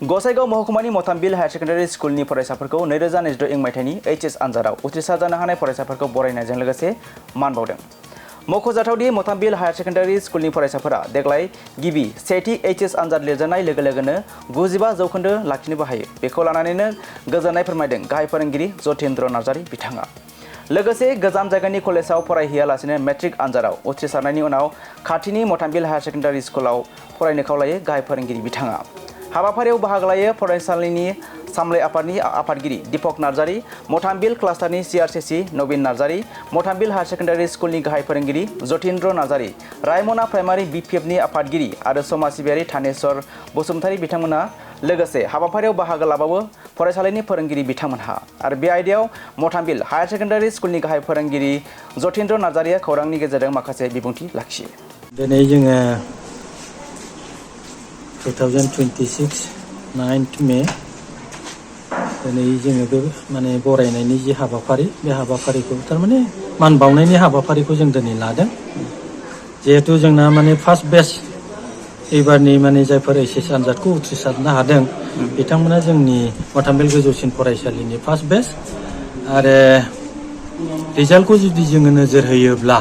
Gossaigaon महकुमानि मथामबिल higher secondary स्कुलनि फरायसाफोरखौ 2026 इं मायथाइनि एचएस आनजादाव उथ्रिसार जानो हानाय फरायसाफोरखौ बरायनायजों लोगोसे मान बावदों। मख'जाथावदि मथामबिल हायर सेकेन्डारि स्कुलनि फरायसाफोरा देग्लाय गिबि सेथि एचएस आनजाद लिरजेननाय लोगो लोगोनो 95 जौखोन्दो लाखिनोबो हायो। बेखौ लानानैनो गोजोननाय फोरमायदों गाहाय फोरोंगिरि जतीन्द्र नार्जारी बिथाङा। लोगोसे गोजान जायगानि कलेजाव फरायहैयालासिनो मेट्रिक आनजादाव उथ्रिसारनायनि उनाव खाथिनि मथामबिल हायर सेकेन्डारि स्कुलाव फरायनो खावलायो गाहाय फोरोंगिरि बिथाङा। हाबाफारियाव बाहागो लायो फरायसालिनि सामलाय आफादनि आफादगिरि दीपक नार्जारी, मथामबिल क्लास्टारनि सीआरसीसी नवीन नार्जारी, मथामबिल हायर सेकेन्डारि स्कुलनि गाहाय फोरोंगिरि जतीन्द्र नार्जारी, रायमना प्राइमारि बीपीएफनि आफादगिरि आरो समाज सिबियारि थानेश्वर बसुमतारी बिथांमोना लोगोसे हाबाफारियाव बाहागो लाबावो फरायसालिनि फोरोंगिरि बिथांमोनहा। आरो बे आयदायाव मथामबिल हायर सेकेन्डारि स्कुलनि गाहाय फोरोंगिरि जतीन्द्र नार्जारीया खौरांनि गेजेरजों माखासे बिबुंथि लाखियो। दिनै जोङो 2026 9th मे दिनै जोङो बे माने बरायनायनि जि हाबाफारि बे हाबाफारिखौ थारमाने मान बावनायनि हाबाफारिखौ जों दिनै लादों। जिहेतु जोंना माने फार्स्ट बेच एबारनि माने जायफोर एचएस आनजादखौ उथ्रिसारनो हादों बिथांमोना जोंनि मथामबिल गोजौसिन फरायसालिनि फार्स्ट बेच आरो रिजाल्टखौ जुदि जोङो नोजोर होयोब्ला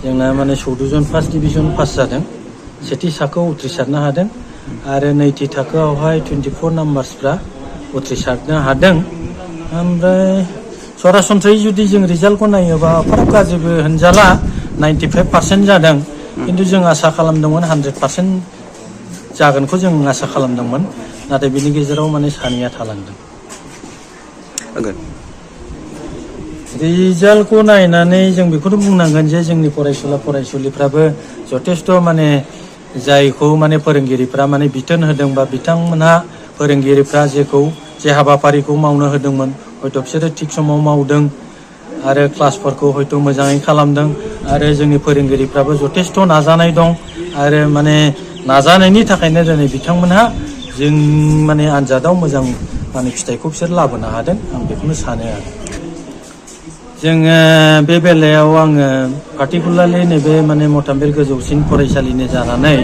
जोंना माने 14 जन फार्स्ट डिभिजन पास जादों, सेथि थाखोआव उथ्रिसारनो हादों आरो नैथि थाखोआवहाय 24 नाम्बार्सफ्रा उथ्रिसारनो हादों। ओमफ्राय सरासनस्रायै जुदि जों रिजाल्टखौ नायोबा फाराग गाज्रिबो होनजाला, 95% जादों। खिन्थु जों आसा खालामदोंमोन 100% जागोनखौ जों आसा खालामदोंमोन, नाथाय बिनि गेजेराव माने सानैया थालांदों। रिजाल्टखौ नायनानै जों बेखौनो बुंनांगोन जे जोंनि फरायसुला फरायसुलिफ्राबो जथेस्थ' माने जायखौ माने फोरोंगिरिफ्रा माने बिथोन होदों बा बिथांमोनहा फोरोंगिरिफ्रा जे हाबाफारिखौ मावनो होदोंमोन हयथ' बिसोरो थिग समाव मावदों आरो क्लासफोरखौ हयथ' मोजाङै खालामदों आरो जोंनि फोरोंगिरिफ्राबो जथेस्थ' नाजानाय दं आरो माने नाजानायनि थाखायनो दिनै बिथांमोनहा जों माने आनजादाव मोजां माने फिथाइखौ बिसोर लाबोनो हादों, आं बेखौनो सानो आरो। जोङो बे बेलायाव आङो पार्टिकुलारलि नैबे माने मथामबिल गोजौसिन फरायसालिनि जानानै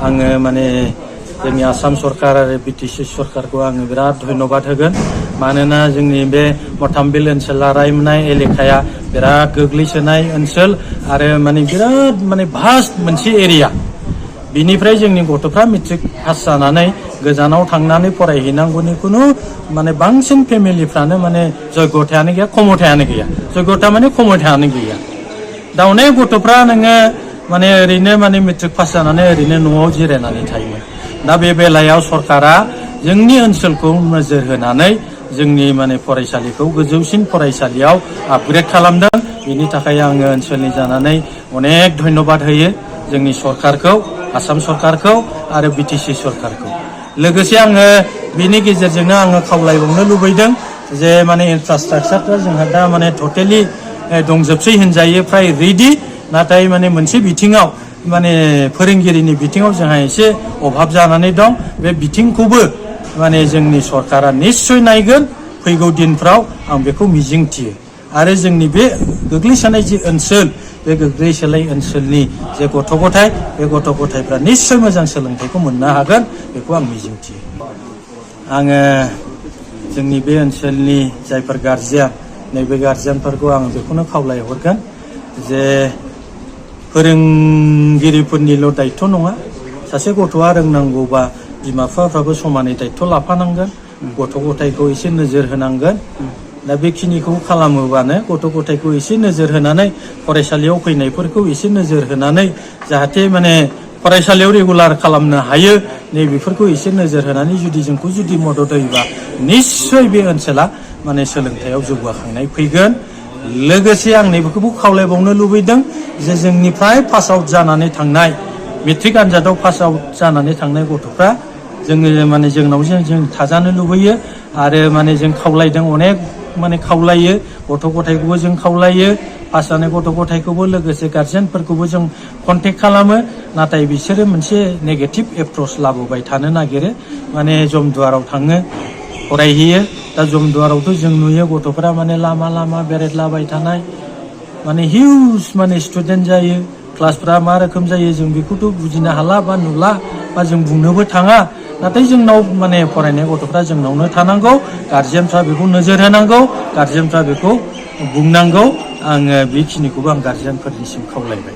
आङो माने जोंनि आसाम सरकार आरो बिटिसि सरकारखौ आङो बिराद धन्यबाद होगोन। मानोना जोंनि बे मथामबिल ओनसोला रायमना एलेकाया बिराद गोग्लैसोनाय ओनसोल आरो माने बिराद माने भास्ट मोनसे एरिया। बिनिफ्राय जोंनि गथ'फ्रा मेट्रिक पास जानानै गोजानाव थांनानै फरायहैनांगौनि खुनु माने बांसिन फेमिलिफ्रानो माने जग्यथायानो गैया, खमथायानो गैया। जग्यता माने खमथायानो गैया। दा अनेक गथ'फ्रा नोङो माने ओरैनो माने मेट्रिक पास जानानै ओरैनो न'आव जिरायनानै थायोमोन। दा बे बेलायाव सरकारा जोंनि ओनसोलखौ नोजोर होनानै जोंनि माने फरायसालिखौ गोजौसिन फरायसालियाव आपग्रेड खालामदों। बेनि थाखाय आङो ओनसोलनि जानानै अनेक धन्यबाद होयो जोंनि सरकारखौ, आसाम सरकारखौ आरो बिटिसि सरकारखौ। लोगोसे आङो बिनि गेजेरजोंनो आङो खावलायबावनो लुबैदों जे माने इनफ्रास्ट्राक्चारफ्रा जोंहा दा माने टटेलि दंजोबसै होनजायो, फ्राय रेडि। नाथाय माने मोनसे बिथिङाव माने फोरोंगिरिनि बिथिङाव जोंहा एसे अभाब जानानै दं। बे बिथिंखौबो माने जोंनि सरकारा निस्सय नायगोन फैगौ दिनफ्राव, आं बेखौ मिजिंथियो। आरो जोंनि बे गोग्लैसोनाय जि ओनसोल, बे गोग्लैसोनाय ओनसोलनि जे गथ' गथाय, बे गथ' गथायफ्रा निस्सय मोजां सोलोंथाइखौ मोननो हागोन, बेखौ आं मिजिंथियो। आङो जोंनि बे ओनसोलनि जायफोर गार्जियान, नैबे गार्जियानफोरखौ आं बेखौनो खावलायहरगोन जे फोरोंगिरिफोरनिल' दायथ' नङा, सासे गथ'आ रोंनांगौबा बिमा बिफाफ्राबो समानै दायथ' लाफानांगोन, गथ' गथायखौ एसे नोजोर होनांगोन। दा बेखिनिखौ खालामोबानो गथ' गथायखौ एसे नोजोर होनानै फरायसालियाव फैनायफोरखौ एसे नोजोर होनानै जाहाथे माने फरायसालियाव रेगुलार खालामनो हायो, नैबेफोरखौ एसे नोजोर होनानै जोंखौ मदद होयोबा निस्सय बे ओनसोला माने सोलोंथायाव जौगाखांनाय फैगोन। लोगोसे आं नैबेखौबो खावलायबावनो लुबैदों जे जोंनिफ्राय पास आउट जानानै थांनाय, मेट्रिक आनजादाव पास आउट जानानै थांनाय गथ'फ्रा जोङो माने जोंनाव जों थाजानो लुबैयो आरो माने जों खावलायदों, अनेक माने खावलायो, गथ' गथायखौबो जों खावलायो, पास जानाय गथ' गथायखौबो लोगोसे गार्जियानफोरखौबो जों कन्टेक्ट खालामो। नाथाय बिसोरो मोनसे नेगेटिभ एप्रोच लाबोबाय थानो नागिरो, माने जमदुवाराव थाङो, फरायहैयो। दा जमदुवारावथ' जों नुयो गथ'फोरा माने लामा लामा बेरायलाबाय थानाय, माने हिउज माने स्टुडेन्ट जायो। क्लासफ्रा मा रोखोम जायो जों बेखौथ' बुजिनो हाला बा नुला बा जों बुंनोबो थाङा। नाथाय जोंनाव माने फरायनाय गथ'फ्रा जोंनावनो थानांगौ गार्जेनफ्रा बेखौ नोजोर होनांगौ गार्जेनफ्रा बेखौ बुंनांगौ आङो बेखिनिखौबो आं गार्जेनफोरनिसिम खावलायबाय